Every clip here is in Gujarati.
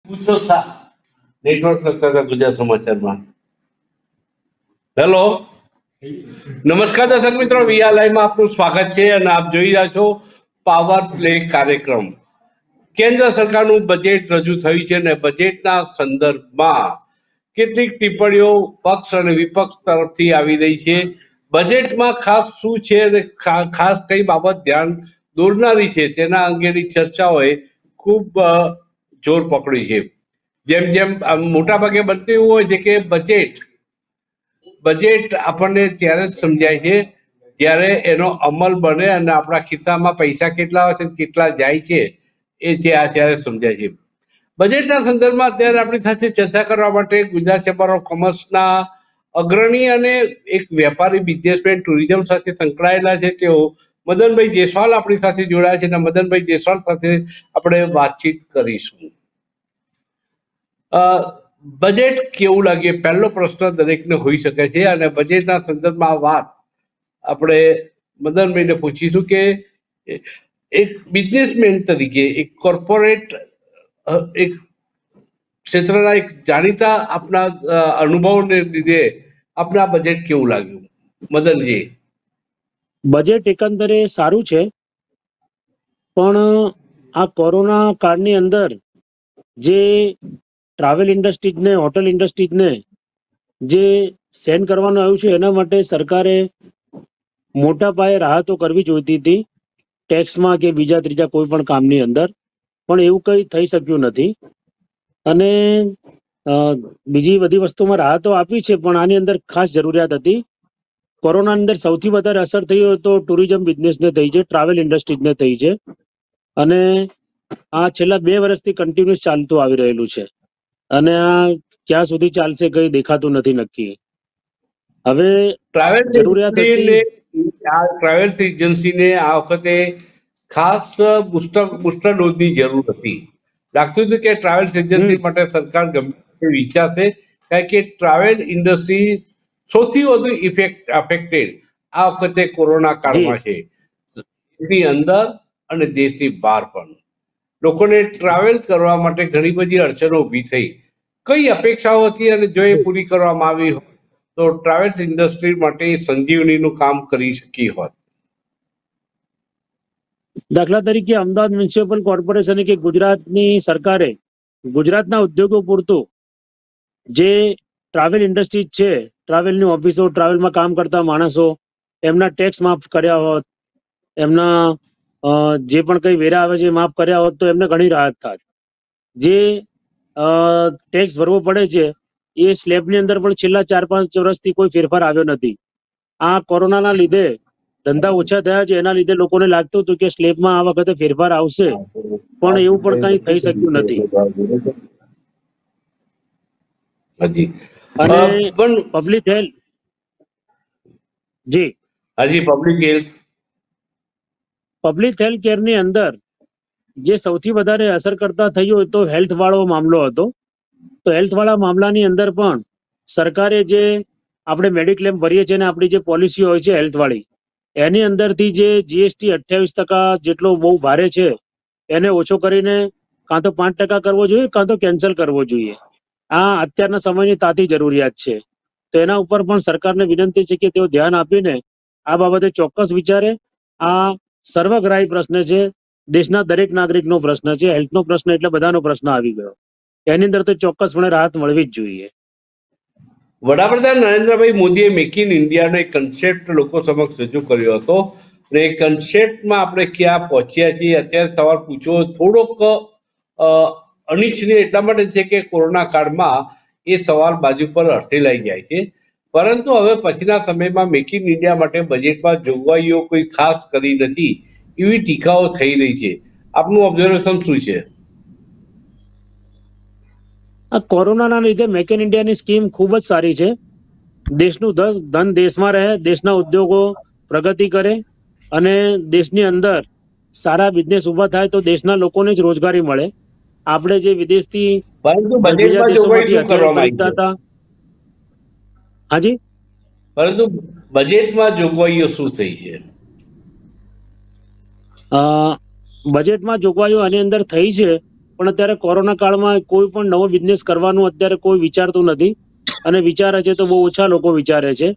પૂછો નેટવર્ક લગતા હતા ગુજરાત સમાચારમાં. હેલો, નમસ્કાર દર્શક મિત્રો, વીઆર લાઈવમાં આપનું સ્વાગત છે અને આપ જોઈ રહ્યા છો પાવર પ્લે કાર્યક્રમ. કેન્દ્ર સરકારનું બજેટ રજૂ થયું છે અને બજેટના સંદર્ભમાં કેટલીક ટિપ્પણીઓ પક્ષ અને વિપક્ષ તરફથી આવી રહી છે. બજેટમાં ખાસ શું છે અને ખાસ કઈ બાબત ધ્યાન દોરનારી છે તેના અંગેની ચર્ચાઓએ ખૂબ જોર પકડ્યું છે. જેમ જેમ મોટાભાગે બનતું એવું હોય છે કે બજેટ આપણને ત્યારે જ સમજાય છે જ્યારે એનો અમલ બને અને આપણા ખિસ્સામાં પૈસા કેટલા હોય છે કેટલા જાય છે એ ત્યારે સમજાય છે. બજેટના સંદર્ભમાં અત્યારે આપણી સાથે ચર્ચા કરવા માટે ગુજરાત ચેમ્બર ઓફ કોમર્સના અગ્રણી અને એક વેપારી બિઝનેસમેન ટુરિઝમ સાથે સંકળાયેલા છે તેઓ મદનભાઈ જયસ્વાલ આપણી સાથે જોડાયા છે અને મદનભાઈ જયસ્વાલ સાથે આપણે વાતચીત કરીશું. બજેટ કેવું લાગે પહેલો પ્રશ્ન દરેકને હોઈ શકે છે અને બજેટના સંદર્ભમાં આ વાત આપણે મદનભાઈને પૂછીશું કે એક બિઝનેસમેન તરીકે એક કોર્પોરેટ એક ક્ષેત્રના એક જાણીતા આપના અનુભવને લીધે આપના બજેટ કેવું લાગ્યું મદનજી? બજેટ એકંદરે સારું છે, પણ આ કોરોના કાળની અંદર જે ટ્રાવેલ ઇન્ડસ્ટ્રીઝને હોટેલ ઇન્ડસ્ટ્રીઝને જે સહન કરવાનું આવ્યું છે એના માટે સરકારે મોટા પાયે રાહતો કરવી જોઈતી હતી, ટેક્સમાં કે બીજા ત્રીજા કોઈ પણ કામની અંદર, પણ એવું કંઈ થઈ શક્યું નથી. અને બીજી બધી વસ્તુમાં રાહતો આપી છે પણ આની અંદર ખાસ જરૂરિયાત હતી. કોરોના અંદર સૌથી વધારે અસર થઈ હોય તો ટુરિઝમ બિઝનેસને થઈ છે, ટ્રાવેલ ઇન્ડસ્ટ્રીઝને થઈ છે અને આ છેલ્લા 2 વર્ષથી કન્ટિન્યુઅસ ચાલતું આવી રહેલું છે અને આ ક્યાં સુધી ચાલશે કઈ દેખાતું નથી નક્કી. હવે જરૂરિયાત હતી ટ્રાવેલ્સ એજન્સીને આ વખતે ખાસ બુસ્ટર ડોઝની જરૂર હતી. લાગતું હતું કે ટ્રાવેલ્સ એજન્સી માટે સરકાર ગમે વિચારશે, કારણ કે ટ્રાવેલ ઇન્ડસ્ટ્રી સૌથી વધુ અફેક્ટેડ આ વખતે કોરોના કાળમાં છે, દેશની અંદર અને દેશની બહાર પણ. લોકોને ટ્રાવેલ કરવા માટે ઘણી બધી અડચણો ઊભી થઈ. કઈ અપેક્ષાઓ હતી અને જો એ પૂરી કરવામાં આવી હોય તો ટ્રાવેલ્સ ઇન્ડસ્ટ્રી માટે સંજીવનીનું કામ કરી શકી હોત? દાખલા તરીકે અમદાવાદ મ્યુનિસિપલ કોર્પોરેશન કે ગુજરાતની સરકારે ગુજરાતના ઉદ્યોગો પૂરતું જે ટ્રાવેલ ઇન્ડસ્ટ્રી છે, ટ્રાવેલની ઓફિસો, ટ્રાવેલમાં કામ કરતા માણસો, એમના ટેક્સ માફ કર્યા હોત, એમના જે પણ કંઈ વેરા આવે છે માફ કર્યા હોત તો એમને ઘણી રાહત થાત. જે ટેક્સ ભરવો પડે છે એ સ્લેબની અંદર પણ છેલ્લા 4-5 વર્ષથી કોઈ ફેરફાર આવ્યો નથી. આ કોરોનાના લીધે ધંધા ઓછા થયા છે, એના લીધે લોકોને લાગતું હતું કે સ્લેબમાં આ વખતે ફેરફાર આવશે, પણ એવું પણ કંઈ થઈ શક્યું નથી. અને પબ્લિક હેલ્થ પબ્લિક હેલ્થ કેરની અંદર જે સૌથી વધારે અસર કરતા થયું હોય તો હેલ્થ વાળો મામલો હતો. તો હેલ્થ વાળા મામલાની અંદર પણ સરકારે જે આપણે મેડિક્લેમ ભરીએ છીએ ને આપણી જે પોલિસી હોય છે હેલ્થ વાળી, એની અંદરથી જે જીએસટી 28% જેટલો બહુ ભારે છે એને ઓછો કરીને કાં તો 5% કરવો જોઈએ કાં તો કેન્સલ કરવો જોઈએ. આ અત્યારના સમયની તાતી જરૂરિયાત છે. તો એના ઉપર પણ સરકારને વિનંતી છે કે તેઓ ધ્યાન આપીને આ બાબતે ચોક્કસ વિચારે. આ સર્વગ્રાહી પ્રશ્ન છે, દેશના દરેક નાગરિકનો પ્રશ્ન છે. હેલ્થનો પ્રશ્ન એટલે બધાનો પ્રશ્ન આવી ગયો, એની અંદર તો ચોક્કસપણે રાહત મળવી જ જોઈએ. વડાપ્રધાન નરેન્દ્રભાઈ મોદીએ મેક ઇન ઇન્ડિયાનો એક કન્સેપ્ટ લોકો સમક્ષ રજૂ કર્યો હતો અને એ કન્સેપ્ટમાં આપણે ક્યાં પહોંચ્યા છીએ અત્યારે સવાલ પૂછવો થોડોક અનિચ્છનીય એટલા માટે છે કે કોરોના કાળમાં એ સવાલ બાજુ પર અટકેલાઈ જાય છે. પરંતુ હવે પછીના સમયમાં મેક ઇન ઇન્ડિયા માટે બજેટમાં જોગવાઈઓ કોઈ ખાસ કરી નથી એવી ટીકાઓ થઈ રહી છે. આપનું ઓબ્ઝર્વેશન શું છે? આ કોરોનાના લીધે મેક ઇન ઇન્ડિયાની સ્કીમ ખૂબ જ સારી છે. દેશનું ધન દેશમાં રહે, દેશના ઉદ્યોગો પ્રગતિ કરે અને દેશની અંદર સારા બિઝનેસ ઊભા થાય તો દેશના લોકોને જ રોજગારી મળે. આપણે જે વિદેશથી બીજા દેશોમાંથી હથિયારો ખરીદતા હતા. હાજી, પરંતુ બજેટમાં જોગવાઈઓ શું થઈ છે? બજેટમાં જોગવાઈઓ આની અંદર થઈ છે પણ અત્યારે કોરોના કાળમાં કોઈ પણ નવો બિઝનેસ કરવાનું અત્યારે કોઈ વિચારતું નથી, અને વિચારે છે તો બહુ ઓછા લોકો વિચારે છે.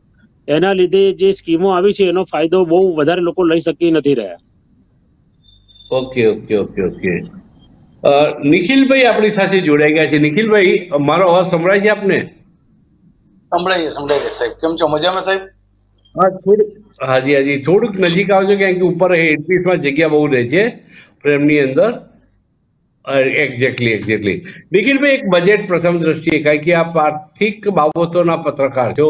એના લીધે જે સ્કીમો આવી છે એનો ફાયદો બહુ વધારે લોકો લઈ શકી નથી રહ્યા. Okay okay okay okay. નિખિલભાઈ આપણી સાથે જોડાઈ ગયા છે. નિખિલભાઈ, મારો અવાજ સંભળાય છે આપને? સંભળાય છે સાહેબ. કેમ છો? મજામાં સાહેબ? હા, થોડુંક. હાજી હાજી, થોડુંક નજીક આવજો, કારણ કે ઉપર હેડપીસમાં જગ્યા બહુ રહે છે ફ્રેમની અંદર. એક્ઝેક્ટલી. નિખિલભાઈ, એક બજેટ પ્રથમ દ્રષ્ટિએ, કારણ કે આપ આર્થિક બાબતોના પત્રકાર છો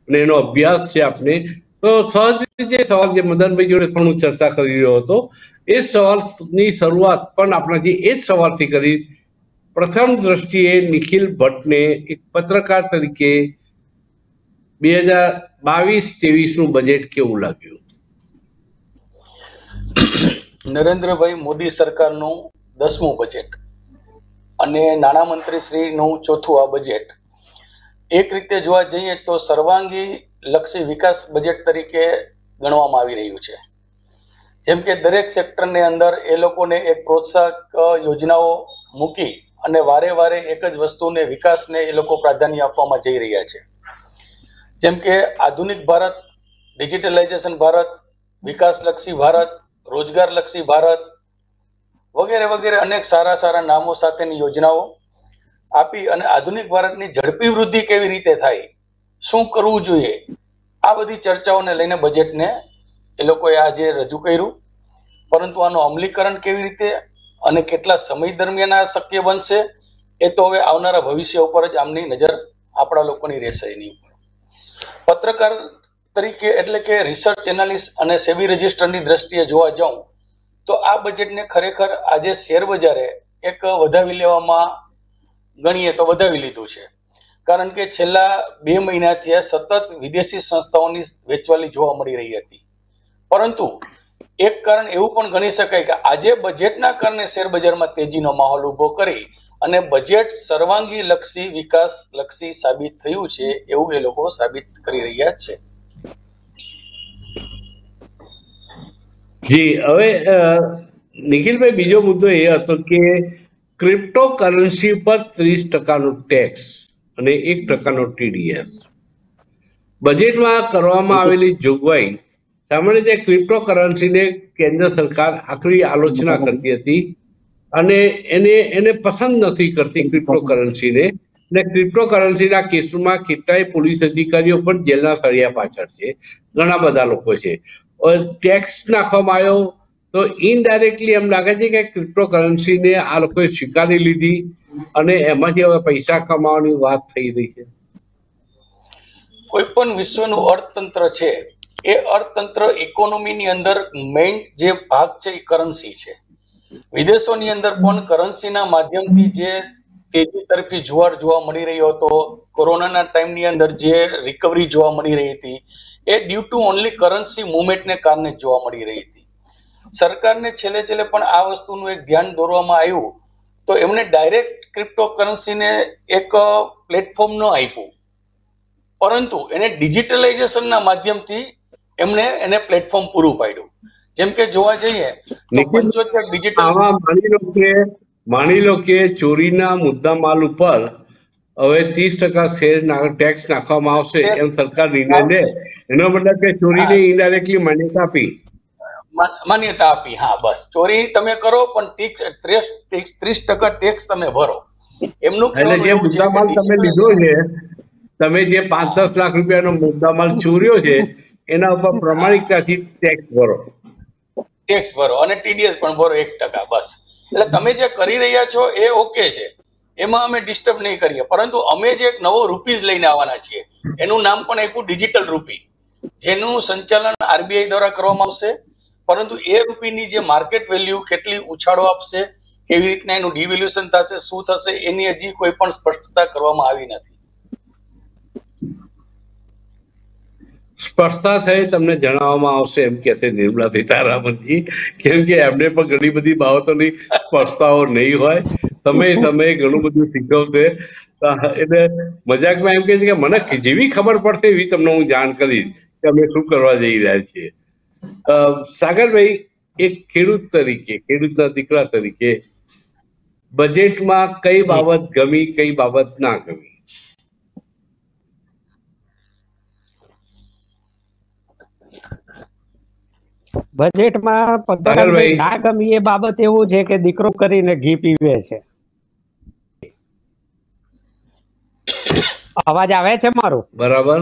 અને એનો અભ્યાસ છે આપને, તો સહજ રીતે સવાલ જે મદનભાઈ જોડે પણ હું ચર્ચા કરી રહ્યો હતો, એ સવાલની શરૂઆત પણ આપણાથી એ જ સવાલથી કરી. પ્રથમ દ્રષ્ટિએ નિખિલ ભટ્ટને એક પત્રકાર તરીકે 2022-23 બજેટ કેવું લાગ્યું? નરેન્દ્રભાઈ મોદી સરકારનું 10મું બજેટ અને નાણામંત્રી શ્રીનું 4થું આ બજેટ એક રીતે જોવા જઈએ તો સર્વાંગી લક્ષી વિકાસ બજેટ તરીકે ગણવામાં આવી રહ્યું છે. જેમ કે દરેક સેક્ટરની અંદર એ લોકોને એક પ્રોત્સાહક યોજનાઓ મૂકી અને વારે વારે એક જ વસ્તુને, વિકાસને એ લોકો પ્રાધાન્ય આપવામાં જઈ રહ્યા છે. જેમ કે આધુનિક ભારત, ડિજિટલાઇઝેશન ભારત, વિકાસલક્ષી ભારત, રોજગારલક્ષી ભારત વગેરે વગેરે અનેક સારા નામો સાથેની યોજનાઓ આપી અને આધુનિક ભારતની ઝડપી વૃદ્ધિ કેવી રીતે થાય, શું કરવું જોઈએ, આ બધી ચર્ચાઓને લઈને બજેટને એ લોકોએ આજે રજૂ કર્યું. પરંતુ આનું અમલીકરણ કેવી રીતે અને કેટલા સમય દરમિયાન આ શક્ય બનશે, એ તો હવે આવનારા ભવિષ્ય ઉપર જ આમની નજર આપણા લોકોની રહેશે. એની ઉપર પત્રકાર તરીકે એટલે કે રિસર્ચ એનાલિસ્ટ અને સેબી રજિસ્ટરની દ્રષ્ટિએ જોવા જાઉં તો આ બજેટને ખરેખર આજે શેર બજારે એક વધાવી લેવામાં ગણીએ તો વધાવી લીધું છે. કારણ કે છેલ્લા 2 મહિનાથી સતત વિદેશી સંસ્થાઓની વેચવાલી જોવા મળી રહી હતી. પરંતુ એક કારણ એવું પણ ગણી શકાય કે આજે બજેટના કારણે શેર બજારમાં તેજીનો માહોલ ઉભો કરી અને બજેટ સર્વાંગી લક્ષી, વિકાસ લક્ષી સાબિત થયું છે એવું એ લોકો સાબિત કરી રહ્યા છે. જી, હવે નિખિલભાઈ, બીજો મુદ્દો એ હતો કે ક્રિપ્ટો કરન્સી પર 30% ટેક્સ અને 1% TDS. બજેટમાં કરવામાં આવેલી જોગવાઈ સામાન્ય રીતે ક્રિપ્ટો કરન્સીને કેન્દ્ર સરકાર આકરી આલોચના કરતી હતી અને એને પસંદ નથી કરતી ક્રિપ્ટો કરન્સીને. અને ક્રિપ્ટો કરન્સીના કેસમાં કેટલાય પોલીસ અધિકારીઓ પણ જેલના સળિયા પાછળ છે, ઘણા બધા લોકો છે. ટેક્સ નાખવામાં આવ્યો તો ઇનડાયરેક્ટલી એમ લાગે છે કે ક્રિપ્ટો કરન્સીને આ લોકોએ સ્વીકારી લીધી અને એમાંથી હવે પૈસા કમાવાની વાત થઈ રહી છે. કોઈ પણ વિશ્વનું અર્થતંત્ર છે, એ અર્થતંત્ર ઇકોનોમીની અંદર મેઇન જે ભાગ છે એ કરન્સી છે. વિદેશોની અંદર પણ કરન્સીના માધ્યમથી જે તેજી તરફી જુવાળ જોવા મળી રહ્યો હતો, કોરોનાના ટાઈમની અંદર જે રિકવરી જોવા મળી રહી હતી, એ ડ્યુ ટુ ઓનલી કરન્સી મુવમેન્ટને કારણે જોવા મળી રહી હતી. સરકારને છેલ્લે પણ આ વસ્તુનું એક ધ્યાન દોરવામાં આવ્યું તો એમણે ડાયરેક્ટ ક્રિપ્ટો કરન્સીને એક પ્લેટફોર્મ ન આપ્યું, પરંતુ એને ડિજિટલાઇઝેશનના માધ્યમથી એમણે એને પ્લેટફોર્મ પૂરું પાડ્યું. જેમ કે જોવા જઈએ તો 75 ડિજિટલ, માની લો કે ચોરીના મુદ્દામાલ ઉપર હવે 30% શેર ટેક્સ નાખવામાં આવશે એમ સરકાર નિર્ણય લે, એનો મતલબ કે ચોરીને ઇનડાયરેક્ટલી માન્યતા આપી. હા, બસ ચોરી તમે કરો પણ 30% ટેક્સ તમે ભરો. એમનું એટલે જે મુદ્દામાલ તમે લીધો છે, તમે જે 5-10 લાખ રૂપિયાનો મુદ્દામાલ ચોર્યો છે એના ઉપર પ્રમાણિકતાથી ટેક્સ ભરો અને TDS પણ ભરો 1%. બસ. એટલે તમે જે કરી રહ્યા છો એ ઓકે છે, એમાં અમે ડિસ્ટર્બ નહીં કરીએ. પરંતુ અમે જે એક નવો રૂપીઝ લઈને આવવાના છીએ, એનું નામ પણ આપ્યું ડિજિટલ રૂપી, જેનું સંચાલન RBI દ્વારા કરવામાં આવશે. પરંતુ એ રૂપીની જે માર્કેટ વેલ્યુ કેટલી ઉછાળો આપશે, કેવી રીતના એનું ડિવેલ્યુએશન થશે, શું થશે, એની હજી કોઈ પણ સ્પષ્ટતા કરવામાં આવી નથી. સ્પષ્ટતા થઈ તમને જણાવવામાં આવશે એમ કે છે નિર્મલા સીતારામનજી, કેમ કે એમને પણ ઘણી બધી બાબતોની સ્પષ્ટતાઓ નહીં હોય. તમે ઘણું બધું શીખવશે એટલે મજાકમાં એમ કે છે કે મને જેવી ખબર પડશે એવી તમને હું જાણ કરીશ કે અમે શું કરવા જઈ રહ્યા છીએ. સાગરભાઈ, એક ખેડૂતના દીકરા તરીકે બજેટમાં કઈ બાબત ગમી, કઈ બાબત ના ગમી? બજેટમાં પગલાભાઈ ના ગમી એ બાબત એવું છે કે દીકરો કરીને ઘી પીવે છે. અવાજ આવે છે મારો? બરાબર.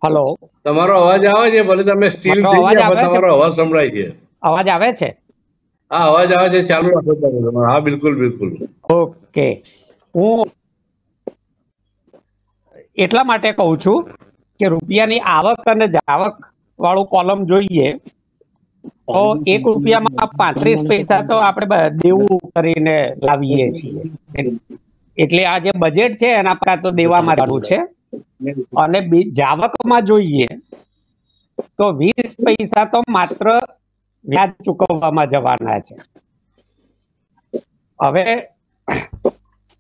હલો, તમારો અવાજ આવે છે, ભલે તમે સ્ટીલ મારો થઈ અવાજ ગયા, આવે પણ છે? તમારો અવાજ સંભળાય છે. અવાજ આવે છે? હા, અવાજ આવે છે, ચાલુ રાખો તમે તમારો. હા, બિલકુલ બિલકુલ. ઓકે, હું એટલા માટે કહું છું કે રૂપિયાની આવક અને જાવક વાળું કોલમ જોઈએ તો 1 રૂપિયામાં 35 પૈસા તો આપણે દેવું કરીને લાવીએ છીએ. એટલે આ જે બજેટ છે એના પર તો દેવામાં જવાનું છે. અને જાવકમાં જોઈએ તો 20 પૈસા તો માત્ર વ્યાજ ચૂકવવામાં જવાના છે. હવે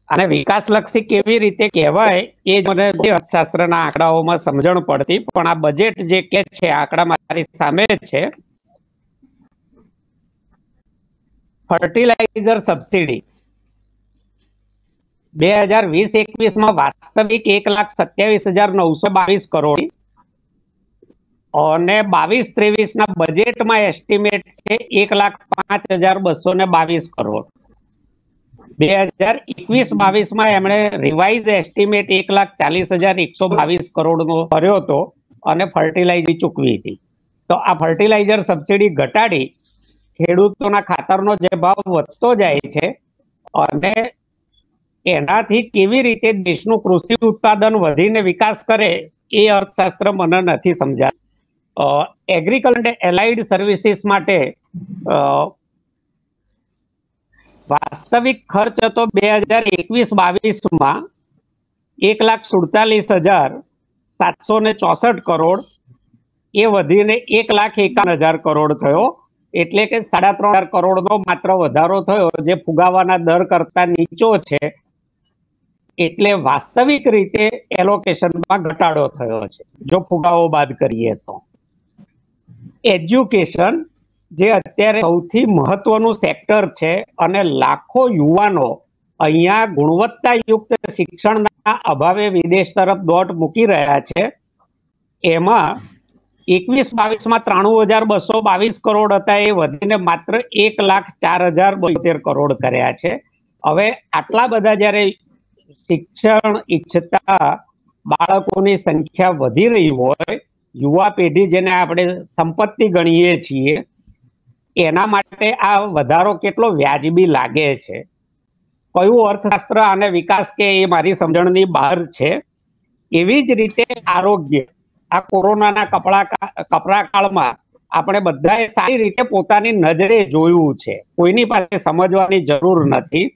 અને વિકાસલક્ષી કેવી રીતે કહેવાય એ મને અર્થશાસ્ત્રના આંકડાઓમાં સમજણ પડતી, પણ આ બજેટ જે કે છે આંકડા મારી સામે છે. ફર્ટિલાઇઝર સબસિડી 2020-21 વાસ્તવિક 1,27,922 કરોડ અને 22-23 બજેટમાં એસ્ટિમેટ છે 1,05,222 કરોડ. 2021-22 એમણે રિવાઇઝ એસ્ટિમેટ 1,40,122 કરોડનો કર્યો હતો અને ફર્ટિલાઇઝર ચૂકવી હતી. તો આ ફર્ટિલાઇઝર સબસિડી ઘટાડી ખેડૂતોના ખાતરનો જે ભાવ વધતો જાય છે અને એનાથી કેવી રીતે દેશનું કૃષિ ઉત્પાદન વધીને વિકાસ કરે એ અર્થશાસ્ત્ર મને નથી સમજાતું. એગ્રીકલ્ચર એન્ડ એલાઇડ સર્વિસીસ માટે વાસ્તવિક ખર્ચ હતો 2021-22 1,47,764 કરોડ, એ વધીને 1,51,000 કરોડ થયો. એટલે કે 3,500 કરોડનો માત્ર વધારો થયો, જે ફુગાવાના દર કરતા નીચો છે. એટલે વાસ્તવિક રીતે એલોકેશનમાં ઘટાડો થયો છે જો ફુગાવો બાદ કરીએ તો. એજ્યુકેશન જે અત્યારે સૌથી મહત્વનું સેક્ટર છે અને લાખો યુવાનો અહીંયા ગુણવત્તાયુક્ત શિક્ષણના અભાવે વિદેશ તરફ દોટ મૂકી રહ્યા છે. એમાં 21-22 93,222 કરોડ હતા, એ વધીને માત્ર 1,04,072 કરોડ કર્યા છે. હવે આટલા બધા જ્યારે શિક્ષણ ઈચ્છતા બાળકોની સંખ્યા વધી રહી હોય, યુવા પેઢી જેને આપણે સંપત્તિ ગણીએ છીએ, એના માટે આ વધારો કેટલો વ્યાજબી લાગે છે? કયું અર્થશાસ્ત્ર અને વિકાસ કે એ મારી સમજણની બહાર છે. એવી જ રીતે આરોગ્ય, આ કોરોનાના કપરા કાળમાં આપણે બધાએ સારી રીતે પોતાની નજરે જોયું છે, કોઈની પાસે સમજવાની જરૂર નથી.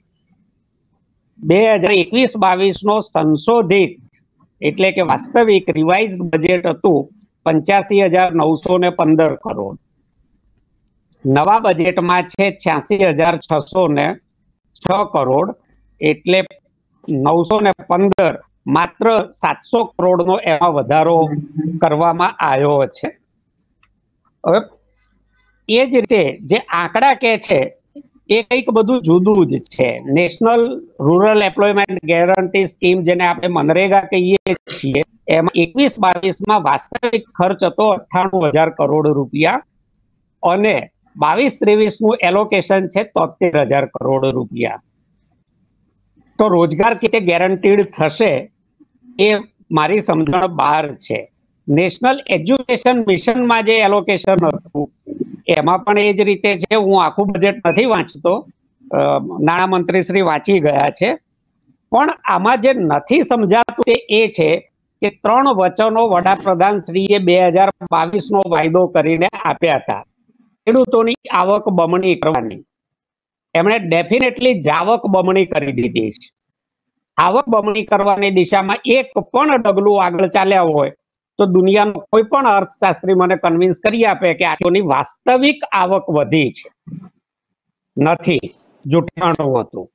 2021-22 સંશોધિત એટલે કે વાસ્તવિક રિવાઇઝ બજેટ હતું 85,915 કરોડ. નવા બજેટમાં છે 86,606 કરોડ, એટલે 915, માત્ર 700 કરોડનો એમાં વધારો કરવામાં આવ્યો છે. હવે એ જ રીતે જે આંકડા કે છે એ કંઈક બધું જુદું જ છે. National rural employment guarantee scheme, જેને આપણે મનરેગા કહીએ છીએ, એમાં 21-22 વાસ્તવિક ખર્ચ હતો 98,000 કરોડ રૂપિયા અને 22-23 એલોકેશન છે 73,000 કરોડ રૂપિયા. તો રોજગાર કેવી ગેરંટીડ થશે એ મારી સમજણ બહાર છે. નેશનલ એજ્યુકેશન મિશનમાં જે એલોકેશન હતું એમાં પણ એ જ રીતે છે. હું આખું બજેટ નથી વાંચતો, નાણામંત્રી શ્રી વાંચી ગયા છે. પણ આમાં જે નથી સમજાતું તે એ છે કે 3 વચનો વડાપ્રધાન શ્રીએ 2022 વાયદો કરીને આપ્યા હતા. ખેડૂતોની આવક બમણી કરવાની, એમણે ડેફિનેટલી જાવક બમણી કરી દીધી છે. આવક બમણી કરવાની દિશામાં એક પણ ડગલું આગળ ચાલ્યા હોય તો દુનિયાનો કોઈ પણ અર્થશાસ્ત્રી મને કન્વિન્સ કરી આપે કે આટલી વાસ્તવિક આવક વધી છે. નથી, જૂઠાણું હતું.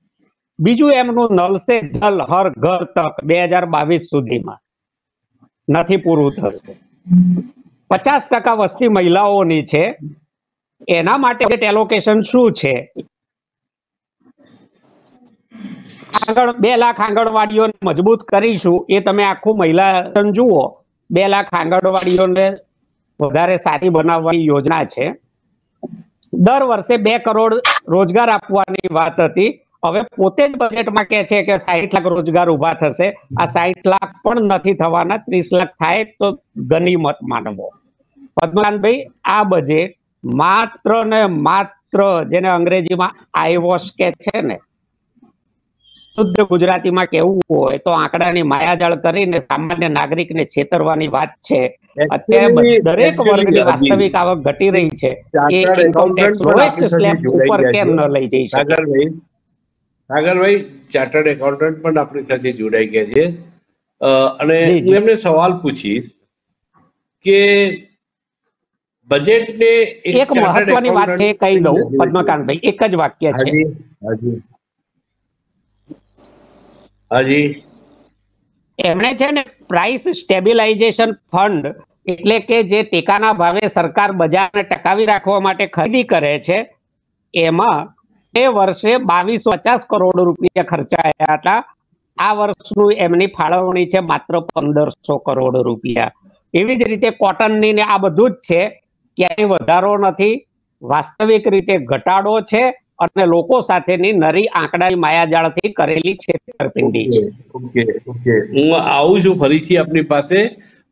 બીજું એમનું નલ સે જલ હર ઘર તક 2022 સુધીમાં નથી પૂરું થયું. 50% વસ્તી મહિલાઓની છે. એના માટે એલોકેશન શું છે? 2 લાખ આંગણવાડીઓને મજબૂત કરીશું. એ તમે આખું મહિલા જુઓ, 2 લાખ આંગણવાડીઓને વધારે સારી બનાવવાની યોજના છે. દર વર્ષે 2 કરોડ રોજગાર આપવાની વાત હતી. હવે પોતે જ બજેટમાં કહે છે કે 60 લાખ રોજગાર ઉભા થશે. આ 60 લાખ પણ નથી થવાના. 30 લાખ થાય તો ગનીમત માનવો. પદ્મકાંતભાઈ, આ બજેટ માત્ર ને માત્ર, જેને અંગ્રેજીમાં આઈવોશ કે છે ને, શુદ્ધ ગુજરાતીમાં કેવું હોય તો આંકડાની માયાજાળ કરીને સામાન્ય નાગરિકને છેતરવાની વાત છે. અત્યારે દરેક વર્ગની વાસ્તવિક આવક ઘટી રહી છે. એ ઇન્કમ ટેક્સ લોએસ્ટ સ્લેબ ઉપર કેમ ન લઈ જઈ શકે? સાગરભાઈ, ચાર્ટર્ડ એકાઉન્ટન્ટ પણ આપણી સાથે જોડાઈ ગયા છે, અને હું એમને સવાલ પૂછીશ કે બજેટને એક મહત્વની વાત છે, કહી દઉં પદ્મકાંતભાઈ, એક જ વાક્ય છે. એમણે છે ને પ્રાઇસ સ્ટેબિલાઇઝેશન ફંડ, એટલે કે જે ટેકાના ભાવે સરકાર બજારને ટકાવી રાખવા માટે ખરીદી કરે છે, એમાં એ વર્ષે 2250 કરોડ રૂપિયા ખર્ચાયા હતા. આ વર્ષનું એમની ફાળવણી છે માત્ર 1500 કરોડ રૂપિયા. એવી જ રીતે કોટનની ને આ બધું જ છે. ક્યાંય વધારો નથી, વાસ્તવિક રીતે ઘટાડો છે, અને લોકો સાથેની નરી આંકડાની માયાજાળથી કરેલી છેતરપિંડી છે. હું આવું છું ફરીથી આપની પાસે,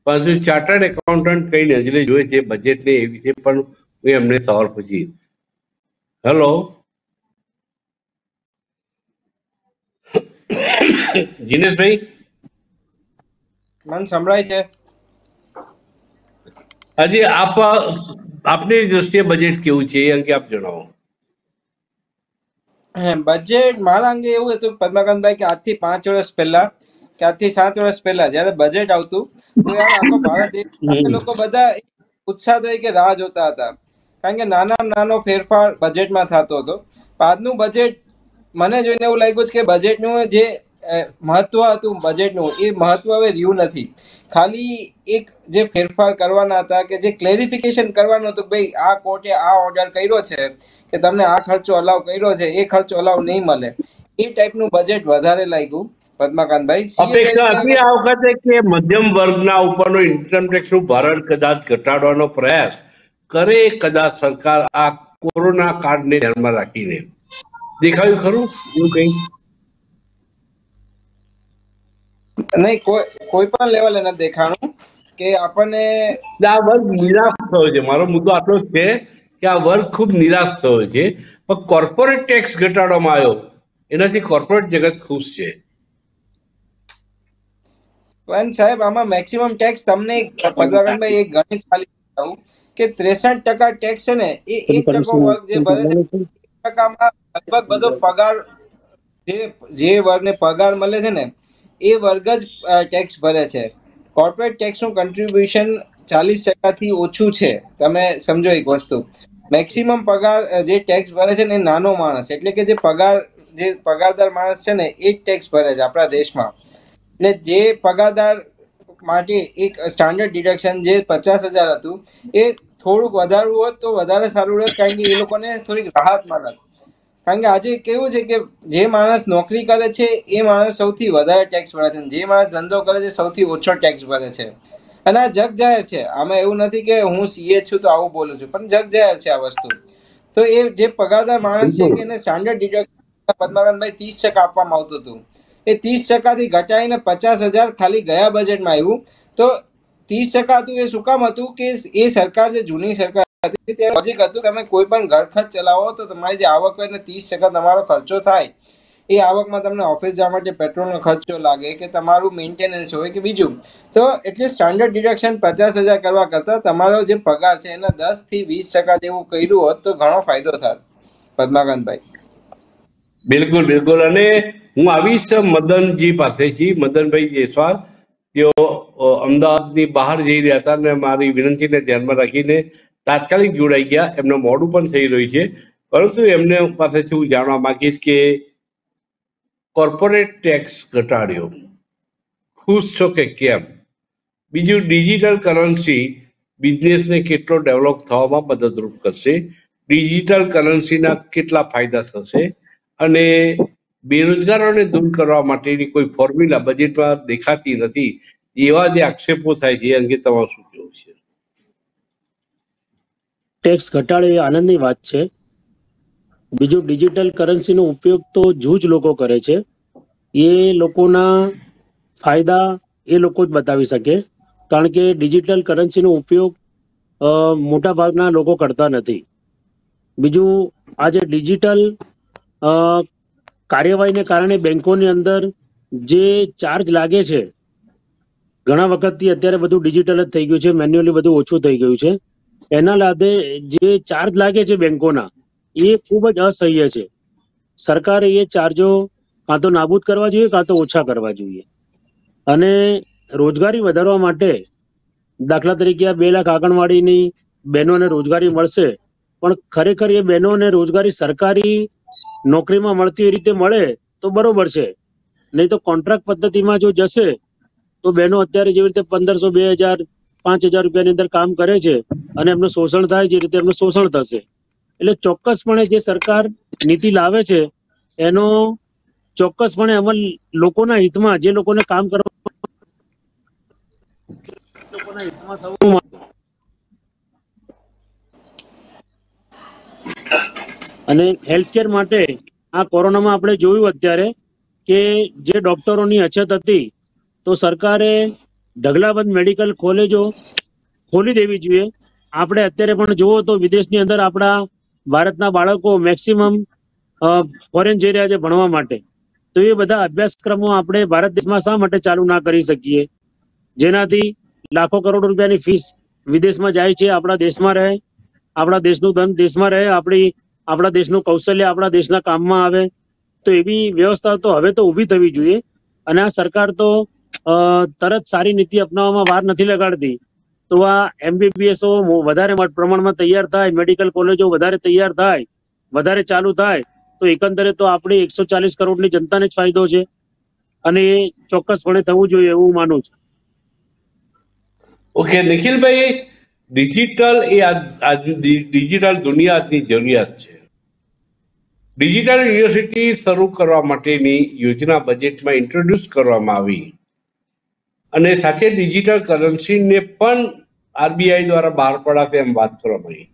પરંતુ ચાર્ટર્ડ એકાઉન્ટન્ટ કઈ નજરે જોયે છે બજેટને એ વિશે પણ હું એમને સવાલ પૂછી. હેલો જીનેશભાઈ, મન સંભળાય છે? હજી આપની દ્રષ્ટિએ બજેટ કેવું છે એ અંગે આપ જણાવો. બજેટ મારા અંગે એવું હતું પદ્મકાંતભાઈ કે આજથી 5 વર્ષ પહેલા કે આજથી 7 વર્ષ પહેલા જયારે બજેટ આવતું તો યાર આખો ભારત દેશ લોકો બધા ઉત્સાહ તરીકે રાહ જોતા હતા, કારણ કે નાનો ફેરફાર બજેટમાં થતો હતો. આજનું બજેટ મને જોઈને એવું લાગ્યું છે કે બજેટનું જે મહત્વ હતું બજેટનું, એ મહત્વ હવે રહ્યું નથી. ખાલી એક જે ફેરફાર કરવાના હતા, કે જે ક્લેરિફિકેશન કરવાનું હતું, ભાઈ આ કોર્ટે આ ઓર્ડર કર્યો છે કે તમને આ ખર્ચો અલાઉ કર્યો છે, એ ખર્ચો અલાઉ નહીં મળે, એ ટાઈપનું બજેટ વધારે લાગ્યું પદ્મકાંતભાઈ. અપેક્ષા હતી આ વખતે કે મધ્યમ વર્ગના ઉપરનો ઇન્કમ ટેક્સનું ભારણ કદાચ ઘટાડવાનો પ્રયાસ કરે કદાચ સરકાર આ કોરોના કાળને ધ્યાનમાં રાખીને. દેખાયું ખરું એવું કઈ? નહીં, કોઈ પણ લેવલે નથી દેખાણું કે આપણને આ વર્ગ નિરાશ થયો છે. મારો મુદ્દો આટલો જ છે કે આ વર્ગ ખૂબ નિરાશ થયો છે. પણ કોર્પોરેટ ટેક્સ ઘટાડવામાં આવ્યો, એનાથી કોર્પોરેટ જગત ખુશ છે. પણ સાહેબ, આમાં મેક્સિમમ ટેક્સ તમને પદ્મકાંતભાઈ એક ગણિત ખાલી બતાવું કે 63% ટેક્સ છે ને, એ 1% વર્ગ જે ભરે છે, 1%માં લગભગ બધો પગાર, જે વર્ગને પગાર મળે છે ને, એ વર્ગ જ ટેક્સ ભરે છે. કોર્પોરેટ ટેક્સનું કન્ટ્રીબ્યુશન 40%થી ઓછું છે. તમે સમજો એક વસ્તુ, મેક્સિમમ પગાર જે ટેક્સ ભરે છે ને એ નાનો માણસ, એટલે કે જે પગારદાર માણસ છે ને, એ જ ટેક્સ ભરે છે આપણા દેશમાં. એટલે જે પગારદાર માટે એક સ્ટાન્ડર્ડ ડિડક્શન જે 50,000 હતું, એ થોડુંક વધારવું હોત તો વધારે સારું રહેત, કારણ કે એ લોકોને થોડીક રાહત મળત. કારણ કે આજે કેવું છે કે જે માણસ નોકરી કરે છે એ માણસ સૌથી વધારે ટેક્સ ભરે છે, જે માણસ ધંધો કરે છે સૌથી ઓછો ટેક્સ ભરે છે. અને આ જગ જાહેર છે. આમાં એવું નથી કે હું સીએ છું તો આવું બોલું છું, પણ જગ જાહેર છે આ વસ્તુ. તો એ જે પગારદાર માણસ છે કે એને સ્ટાન્ડર્ડ ડિડક્શન પદ્મકાંતભાઈ 30% આપવામાં આવતું હતું, એ 30%થી ઘટાડીને 50,000 ખાલી ગયા બજેટમાં આવ્યું. તો 30% હતું એ શું કામ હતું કે એ સરકાર જે જૂની સરકાર હતી તે લોજિક હતું, તમે કોઈ પણ ઘર ખર્ચ ચલાવો તો તમારી જે આવક હોય ને 30% તમારો ખર્ચો થાય, એ આવકમાં તમને ઓફિસ જવા માટે પેટ્રોલનો ખર્ચો લાગે કે તમારું મેન્ટેનન્સ હોય કે બીજું, તો એટલે સ્ટાન્ડર્ડ ડિડક્શન 50,000 કરવા કરતા તમારો જે પગાર છે એના 10 થી 20% જેવું કર્યું હોત તો ઘણો ફાયદો થાત પદ્મકાંતભાઈ. બિલકુલ બિલકુલ. અને હું આવીશ મદનજી પાસેથી. મદનભાઈ જયસ્વાલ, તેઓ અમદાવાદની બહાર જઈ રહ્યા હતા અને મારી વિનંતીને ધ્યાનમાં રાખીને તાત્કાલિક જોડાઈ ગયા. એમનું મોડું પણ થઈ રહ્યું છે, પરંતુ એમને પાસેથી હું જાણવા માંગીશ કે કોર્પોરેટ ટેક્સ ઘટાડ્યો, ખુશ છો કે કેમ? બીજું, ડિજિટલ કરન્સી બિઝનેસને કેટલો ડેવલપ થવામાં મદદરૂપ કરશે? ડિજિટલ કરન્સીના કેટલા ફાયદા થશે? અને બેરોજગારોને દૂર કરવા માટેની કોઈ ફોર્મ્યુલા બજેટમાં દેખાતી નથી, એવા જે આક્ષેપો થાય છે એ અંગે તમારું શું કહેવું છે? ટેક્સ ઘટાડે એ આનંદની વાત છે. બીજું, ડિજિટલ કરન્સીનો ઉપયોગ તો જૂજ લોકો કરે છે, એ લોકોના ફાયદા એ લોકો જ બતાવી શકે, કારણ કે ડિજિટલ કરન્સીનો ઉપયોગ મોટા ભાગના લોકો કરતા નથી. બીજું, આજે ડિજિટલ કાર્યવાહીને કારણે બેંકોની અંદર જે ચાર્જ લાગે છે, ઘણા વખતથી અત્યારે બધું ડિજિટલ જ થઈ ગયું છે, મેન્યુઅલી બધું ઓછું થઈ ગયું છે. એના લીધે જે ચાર્જ લાગે છે બેંકોના, એ ખૂબ જ અસહ્ય છે. સરકારે એ ચાર્જો કાં તો નાબૂદ કરવા જોઈએ, કાં તો ઓછા કરવા જોઈએ. અને રોજગારી વધારવા માટે, દાખલા તરીકે આ 2 લાખ આંગણવાડીની બહેનોને રોજગારી મળશે, પણ ખરેખર એ બહેનોને રોજગારી સરકારી નોકરીમાં મળતી એ રીતે મળે તો બરોબર છે, નહીં તો કોન્ટ્રાક્ટ પદ્ધતિમાં જો જશે તો બહેનો અત્યારે જેવી રીતે 1500, 2000, 5000 રૂપિયાની અંદર કામ કરે છે અને એમનું શોષણ થાય, જે રીતે એમનું શોષણ થશે. એટલે ચોક્કસપણે જે સરકાર નીતિ લાવે છે એનો ચોક્કસપણે અમલ લોકોના હિતમાં, જે લોકોને કામ કરવા લોકોના હિતમાં થવું. અને હેલ્થકેર માટે આ કોરોનામાં આપણે જોયું અત્યારે કે જે ડોક્ટરોની અછત હતી, તો સરકારે ઢગલાબંધ મેડિકલ કોલેજો ખોલી દેવી જોઈએ. આપણે અત્યારે પણ જુઓ તો વિદેશની અંદર આપણા ભારતના બાળકો મેક્સિમમ ફોરેન જઈ રહ્યા છે ભણવા માટે. તો એ બધા અભ્યાસક્રમો આપણે ભારત દેશમાં શા માટે ચાલુ ના કરી શકીએ, જેનાથી લાખો કરોડ રૂપિયાની ફીસ વિદેશમાં જાય છે, આપણા દેશમાં રહે, આપણા દેશનું ધન દેશમાં રહે, આપણા દેશનું કૌશલ્ય આપણા દેશના કામમાં આવે. તો એવી વ્યવસ્થા તો હવે તો ઊભી થવી જોઈએ. અને આ સરકાર તો તરત સારી નીતિ અપનાવવામાં વાર નથી લગાડતી. તો આ MBBS વધારે પ્રમાણમાં તૈયાર થાય, મેડિકલ કોલેજો વધારે તૈયાર થાય, વધારે ચાલુ થાય, તો એકંદરે તો આપણી 140 કરોડની જનતાને જ ફાયદો છે, અને એ ચોક્કસપણે થવું જોઈએ એવું માનું છું. ઓકે નિખિલભાઈ, ડિજિટલ એ ડિજિટલ દુનિયા આજની જરૂરિયાત છે. ડિજિટલ યુનિવર્સિટી શરૂ કરવા માટેની યોજના બજેટમાં ઇન્ટ્રોડ્યુસ કરવામાં આવી, અને સાથે ડિજિટલ કરન્સીને પણ RBI દ્વારા બહાર પડાશે એમ વાત કરવામાં આવી.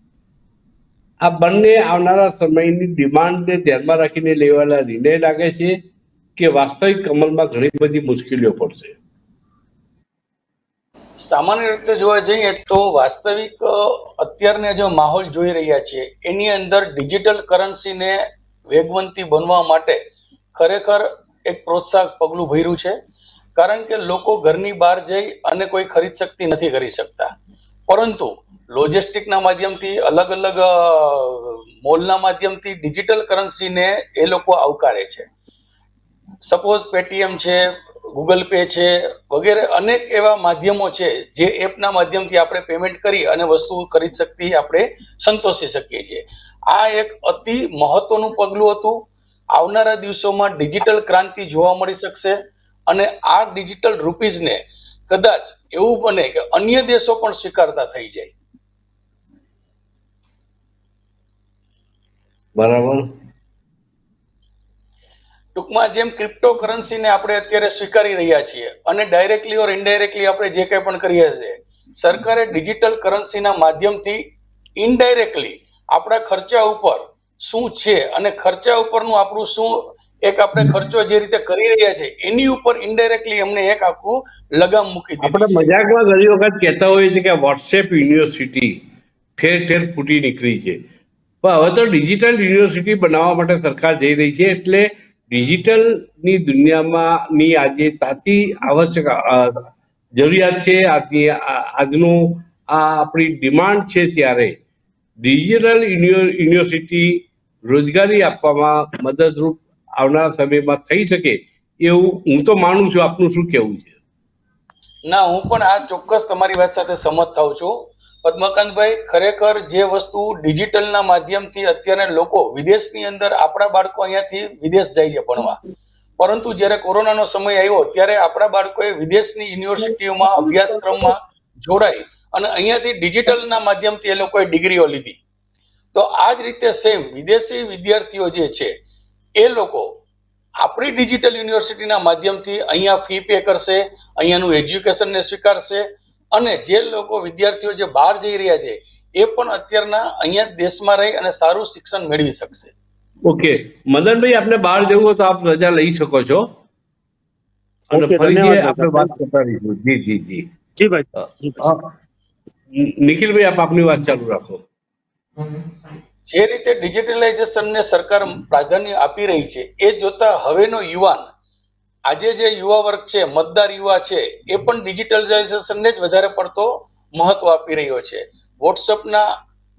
આ બંને આવનારા સમયની ડિમાન્ડને ધ્યાનમાં રાખીને લેવાયેલા નિર્ણય લાગે છે કે વાસ્તવિક અમલમાં ઘણી બધી મુશ્કેલીઓ પડશે? સામાન્ય રીતે જોવા જઈએ તો વાસ્તવિક અત્યારના જો માહોલ જોઈ રહ્યા છીએ એની અંદર ડિજિટલ કરન્સીને વેગવંતી બનવા માટે ખરેખર એક પ્રોત્સાહક પગલું ભર્યું છે. કારણ કે લોકો ઘરની બહાર જઈ અને કોઈ ખરીદ શક્તિ નથી કરી શકતા, પરંતુ લોજિસ્ટિકના માધ્યમથી, અલગ અલગ મોલના માધ્યમથી ડિજિટલ કરન્સીને એ લોકો આવકારે છે. સપોઝ પેટીએમ છે, ગૂગલ પે છે, વગેરે અનેક એવા માધ્યમો છે જે એપના માધ્યમથી આપણે પેમેન્ટ કરી અને વસ્તુ ખરીદ શક્તિ આપણે સંતોષી શકીએ છીએ. આ એક અતિ મહત્વનું પગલું હતું. આવનારા દિવસોમાં ડિજિટલ ક્રાંતિ જોવા મળી શકશે, અને આ ડિજિટલ રૂપીઝને કદાચ એવું બને કે અન્ય દેશો પણ સ્વીકારતા થઈ જાય. બરાબર. ટૂંકમાં જેમ ક્રિપ્ટો કરન્સીને આપણે અત્યારે સ્વીકારી રહ્યા છીએ અને ડાયરેક્ટલી ઓર ઇનડાયરેક્ટલી આપણે જે કંઈ પણ કરીએ છીએ, સરકારે ડિજિટલ કરન્સીના માધ્યમથી ઇનડાયરેક્ટલી આપણા ખર્ચા ઉપર શું છે અને ખર્ચા ઉપરનું આપણું શું એક આપણે ખર્ચો જે રીતે કરી રહ્યા છે એની ઉપર ઇનડાયરેક્ટલી અમને એક આખું લગામ મૂકી દીધી. આપણે મજાકમાં ઘણી વખત કહેતા હોઈએ છીએ કે વોટ્સએપ યુનિવર્સિટી ઠેર ઠેર ફૂટી નીકળી છે, પણ હવે તો ડિજિટલ યુનિવર્સિટી બનાવવા માટે સરકાર જઈ રહી છે. એટલે ડિજિટલની દુનિયામાંની આજે તાતી આવશ્યક જરૂરિયાત છે, આજનું આ આપણી ડિમાન્ડ છે. ત્યારે ડિજિટલ યુનિવર્સિટી રોજગારી આપવામાં મદદરૂપ આવનારા સમયમાં થઈ શકે એવું હું તો માનું છું. આપનું શું કહેવું છે? ના, હું પણ આ ચોક્કસ તમારી વાત સાથે સહમત થાઉં છું પદ્મકાંતભાઈ. ખરેખર જે વસ્તુ ડિજિટલના માધ્યમથી અત્યારે લોકો વિદેશની અંદર, આપણા બાળકો અહીંયાથી વિદેશ જાય છે ભણવા, પરંતુ જ્યારે કોરોનાનો સમય આવ્યો ત્યારે આપણા બાળકોએ વિદેશની યુનિવર્સિટીઓમાં અભ્યાસક્રમમાં જોડાઈ અને અહીંયાથી ડિજિટલના માધ્યમથી એ લોકોએ ડિગ્રીઓ લીધી. તો આ જ રીતે સેમ વિદેશી વિદ્યાર્થીઓ જે છે એ લોકો આપણી ડિજિટલ યુનિવર્સિટીના માધ્યમથી અહીંયા ફી પે કરશે, અહીંયાનું એજ્યુકેશનને સ્વીકારશે અને જે લોકો વિદ્યાર્થીઓ જે બહાર જઈ રહ્યા છે એ પણ અત્યારના અહીંયા દેશમાં રહી અને સારું શિક્ષણ મેળવી શકશે. ઓકે મદનભાઈ, આપને બહાર જવું હોય તો આપ રજા લઈ શકો છો અને ઓકે, ફરીથી ધન્યવાદ આપણે દાદા. વાત કરતા રહીશું. જી જી જી. જી ભાઈ. નિખિલભાઈ, આપ આપની વાત ચાલુ રાખો. જે રીતે ડિજિટલાઇઝેશનને સરકાર પ્રાધાન્ય આપી રહી છે એ જોતા હવેનો યુવાન, આજે જે યુવા વર્ગ છે, મતદાર યુવા છે, એ પણ ડિજિટલાઇઝેશનને જ વધારે પડતો મહત્વ આપી રહ્યો છે. વોટ્સઅપના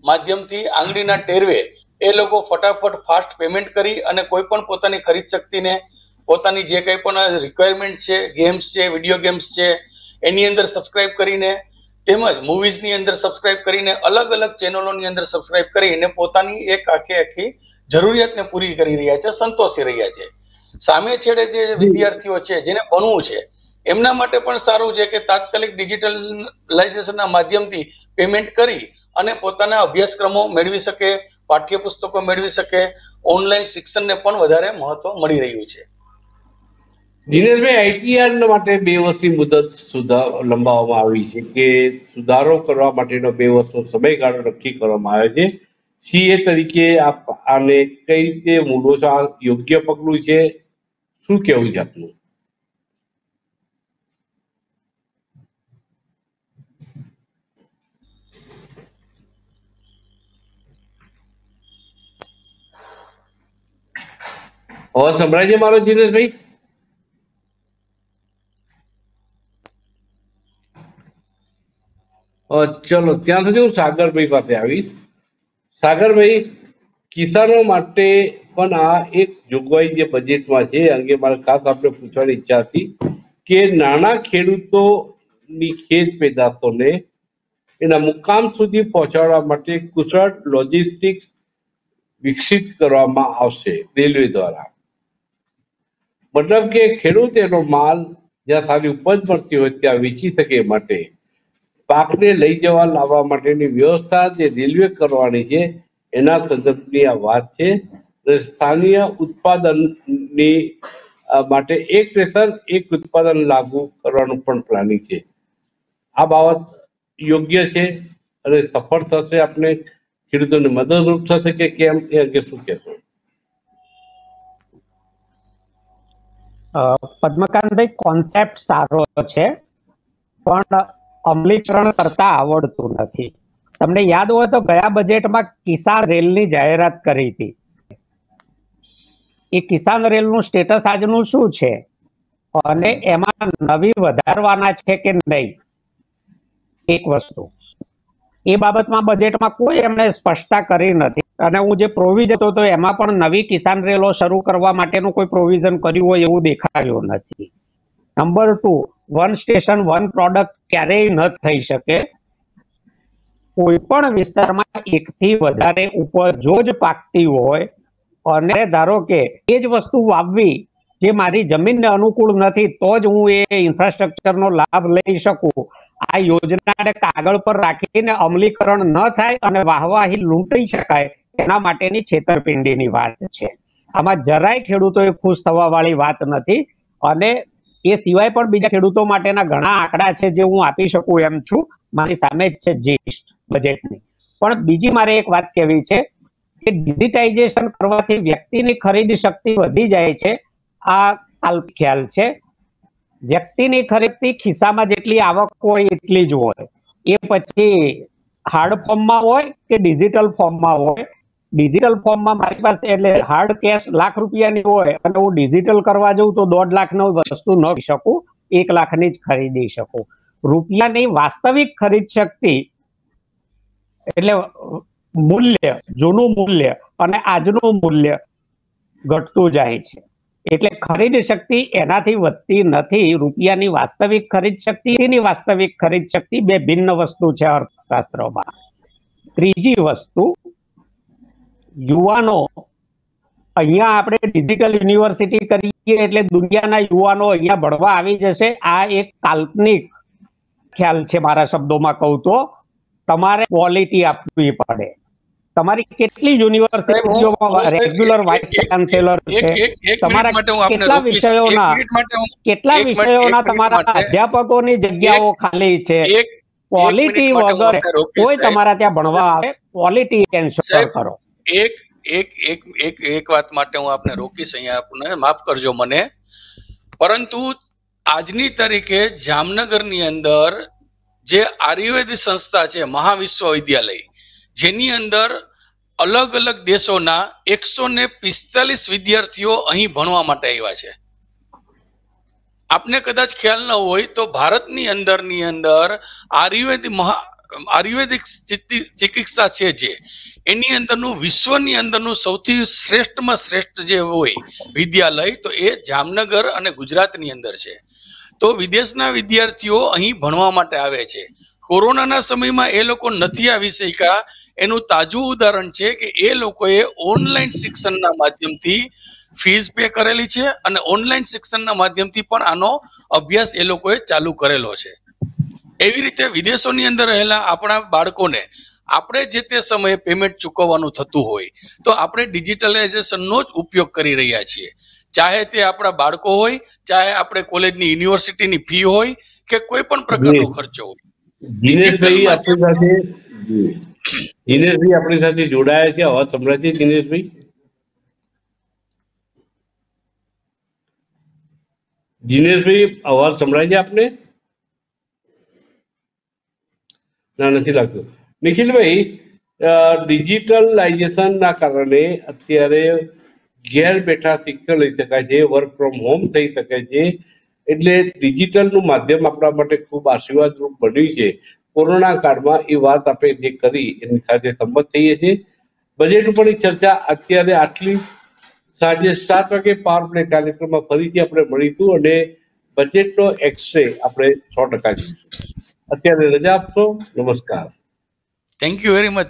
માધ્યમથી આંગળીના ટેરવે એ લોકો ફટાફટ ફાસ્ટ પેમેન્ટ કરી અને કોઈ પણ પોતાની ખરીદ શક્તિને, પોતાની જે કંઈ પણ રિક્વાયરમેન્ટ છે, ગેમ્સ છે, વિડીયો ગેમ્સ છે, એની અંદર સબસ્ક્રાઇબ કરીને, તેમજ મૂવીઝની અંદર સબસ્ક્રાઇબ કરીને, અલગ અલગ ચેનલોની અંદર સબસ્ક્રાઇબ કરીને પોતાની એક આખી જરૂરિયાતને પૂરી કરી રહ્યા છે, સંતોષી રહ્યા છે. સામે છેડે જે વિદ્યાર્થીઓ છે જેને ભણવું છે એમના માટે પણ સારું છે કે તાત્કાલિક ડિજિટલાઇઝેશનના માધ્યમથી પેમેન્ટ કરી અને પોતાના અભ્યાસક્રમો મેળવી શકે, પાઠ્યપુસ્તકો મેળવી શકે, ઓનલાઈન શિક્ષણને પણ વધારે મહત્વ મળી રહ્યું છે. દિનેશભાઈ, આઈટીઆર માટે 2 વર્ષની મુદત લંબાવવામાં આવી છે કે સુધારો કરવા માટેનો 2 વર્ષનો સમયગાળો નક્કી કરવામાં આવ્યો છે. સીએ તરીકે આપ આને કઈ રીતે મૂલો છો? આ યોગ્ય પગલું છે? શું કહેવું છે આપનું? અવાજ સંભળાય છે મારો દિનેશભાઈ? ચલો, ત્યાં સુધી હું સાગરભાઈ પાસે આવીશ. સાગરભાઈ, કિસાનો માટે પણ આ એક જોગવાઈ જે બજેટમાં છે એ અંગે મારે ખાસ આપણે પૂછવાની ઈચ્છા હતી કે નાના ખેડૂતોની ખેત પેદાશોને એના મુકામ સુધી પહોંચાડવા માટે કુશળ લોજિસ્ટિક્સ વિકસિત કરવામાં આવશે રેલવે દ્વારા. મતલબ કે ખેડૂત એનો માલ જ્યાં સારી ઉપજ મળતી હોય ત્યાં વેચી શકે એ માટે પાકને લઈ જવા લાવવા માટેની વ્યવસ્થા જે રેલવે કરવાની છે એના સંદર્ભની આ વાત છે. સ્થાનીય ઉત્પાદનની માટે એક સ્ટેશન એક ઉત્પાદન લાગુ કરવાનું પણ પ્લાનિંગ છે. આ બાબત યોગ્ય છે અને સફળ થશે? આપણે ખેડૂતોને મદદરૂપ થશે કે કેમ, એ અંગે શું કહેશો? પદ્મકાંતભાઈ, કોન્સેપ્ટ સારો છે પણ અમલીકરણ કરતા આવડતું નથી. તમને યાદ હોય તો ગયા બજેટમાં કિસાન રેલની જાહેરાત કરી હતી. એ કિસાન રેલનું સ્ટેટસ આજનું શું છે અને એમાં નવી વધારવાના છે કે નહીં, એક વસ્તુ. એ બાબતમાં બજેટમાં કોઈ એમણે સ્પષ્ટતા કરી નથી. અને હું જે પ્રોવિઝન હતો તો એમાં પણ નવી કિસાન રેલો શરૂ કરવા માટેનું કોઈ પ્રોવિઝન કર્યું હોય એવું દેખાયું નથી. Number 2, one station one product ક્યારેય ન થઈ શકે. કોઈ પણ વિસ્તારમાં એકથી વધારે ઉપજો જ પાકતી હોય અને ધારો કે એ જ વસ્તુ વાવવી જે મારી જમીનને અનુકૂળ નથી તો જ હું એ ઇન્ફ્રાસ્ટ્રક્ચરનો લાભ લઈ શકું. આ યોજનાને કાગળ પર રાખીને અમલીકરણ ન થાય અને વાહવાહી લૂંટાઈ શકાય એના માટેની છેતરપિંડીની વાત છે. આમાં જરાય ખેડૂતોએ ખુશ થવા વાળી વાત નથી. અને એ સિવાય પણ બીજા ખેડૂતો માટેના ઘણા આંકડા છે જે હું આપી શકું એમ છું. મારી સામે જ છે જીએસટ બજેટની. પણ બીજી મારે એક વાત કહેવી છે કે ડિજિટાઇઝેશન કરવાથી વ્યક્તિની ખરીદી શક્તિ વધી જાય છે. આ કાલ્પનિક ખ્યાલ છે. વ્યક્તિની ખરીદી ખિસ્સામાં જેટલી આવક હોય એટલી જ હોય. એ પછી હાર્ડ ફોર્મમાં હોય કે ડિજિટલ ફોર્મમાં હોય. ડિજિટલ ફોર્મમાં મારી પાસે એટલે હાર્ડ કેશ ₹1,00,000 હોય અને હું ડિજિટલ કરવા જઉં તો 1.5 લાખની વસ્તુ ન લઈ શકું, 1 લાખની જ ખરીદી શકું. રૂપિયાની વાસ્તવિક ખરીદ શક્તિ એટલે મૂલ્ય, જૂનું મૂલ્ય અને આજનું મૂલ્ય ઘટતું જાય છે. એટલે ખરીદ શક્તિ એનાથી વધતી નથી. રૂપિયાની વાસ્તવિક ખરીદ શક્તિ એની વાસ્તવિક ખરીદ શક્તિ બે ભિન્ન વસ્તુ છે અર્થશાસ્ત્રમાં. ત્રીજી વસ્તુ, યુવાનો અહીંયા આપણે ડિજિટલ યુનિવર્સિટી કરીએ એટલે દુનિયાના યુવાનો અહીંયા ભણવા આવી જશે. આ એક કાલ્પનિક ખ્યાલ છે. મારા શબ્દોમાં કહું તો તમારે ક્વોલિટી આપવી પડે. તમારી કેટલી યુનિવર્સિટીઓમાં રેગ્યુલર વાઇસ ચાન્સેલર છે? તમારા કેટલા વિષયોના તમારા અધ્યાપકોની જગ્યાઓ ખાલી છે? ક્વોલિટી વગર કોઈ તમારા ત્યાં ભણવા આવે, ક્વોલિટી એન્શ્યોર કરો. એક વાત માટે હું આપને રોકીશ, અહીંયા આપને માફ કરજો મને, પરંતુ આજની તારીખે જામનગરની અંદર જે આયુર્વેદ સંસ્થા છે મહાવિશ્વવિદ્યાલય, જેની અંદર અલગ અલગ દેશોના 145 વિદ્યાર્થીઓ અહીં ભણવા માટે આવ્યા છે. આપને કદાચ ખ્યાલ ન હોય તો ભારતની અંદર આયુર્વેદિક ચિકિત્સા છે જે એની અંદરનું વિશ્વની અંદરનું સૌથી શ્રેષ્ઠમાં શ્રેષ્ઠ જે હોય વિદ્યાલય તો એ જામનગર અને ગુજરાતની અંદર છે. તો વિદેશના વિદ્યાર્થીઓ અહીં ભણવા માટે આવે છે. કોરોનાના સમયમાં એ લોકો નથી આવી શક્યા, એનું તાજું ઉદાહરણ છે કે એ લોકોએ ઓનલાઈન શિક્ષણના માધ્યમથી ફીસ પે કરેલી છે અને ઓનલાઈન શિક્ષણના માધ્યમથી પણ આનો અભ્યાસ એ લોકોએ ચાલુ કરેલો છે. એવી રીતે વિદેશોની અંદર રહેલા આપણા બાળકોને આપણે જે તે સમયે પેમેન્ટ ચૂકવવાનું થતું હોય તો આપણે ડિજિટલાઇઝેશનનો જ ઉપયોગ કરી રહ્યા છીએ. ચાહે તે આપણા બાળકો હોય, ચાહે આપણે કોલેજની યુનિવર્સિટીની ફી હોય કે કોઈ પણ પ્રકારનો ખર્ચો હોય. દિનેશભાઈ આપણી સાથે જોડાયા છે, અવાજ સંભળાય છે? દિનેશભાઈ અવાજ સંભળાય છે આપને? ના, નથી લાગતું. નિખિલભાઈ, ડિજિટલાઇઝેશનના કારણે અત્યારે ઘેર બેઠા શિક્ષણ લઈ શકાય છે, વર્ક ફ્રોમ હોમ થઈ શકે છે, એટલે ડિજિટલનું માધ્યમ આપણા માટે ખૂબ આશીર્વાદરૂપ બન્યું છે કોરોના કાળમાં. એ વાત આપણે જે કરી એની સાથે સંમત થઈએ છીએ. બજેટ ઉપરની ચર્ચા અત્યારે આટલી. સાંજે 7 વાગે પાવર પ્લે કાર્યક્રમમાં ફરીથી આપણે મળીશું અને બજેટનો એક્સરે આપણે 100% જોઈશું. અત્યારે રજા આપશો. નમસ્કાર. Thank you very much.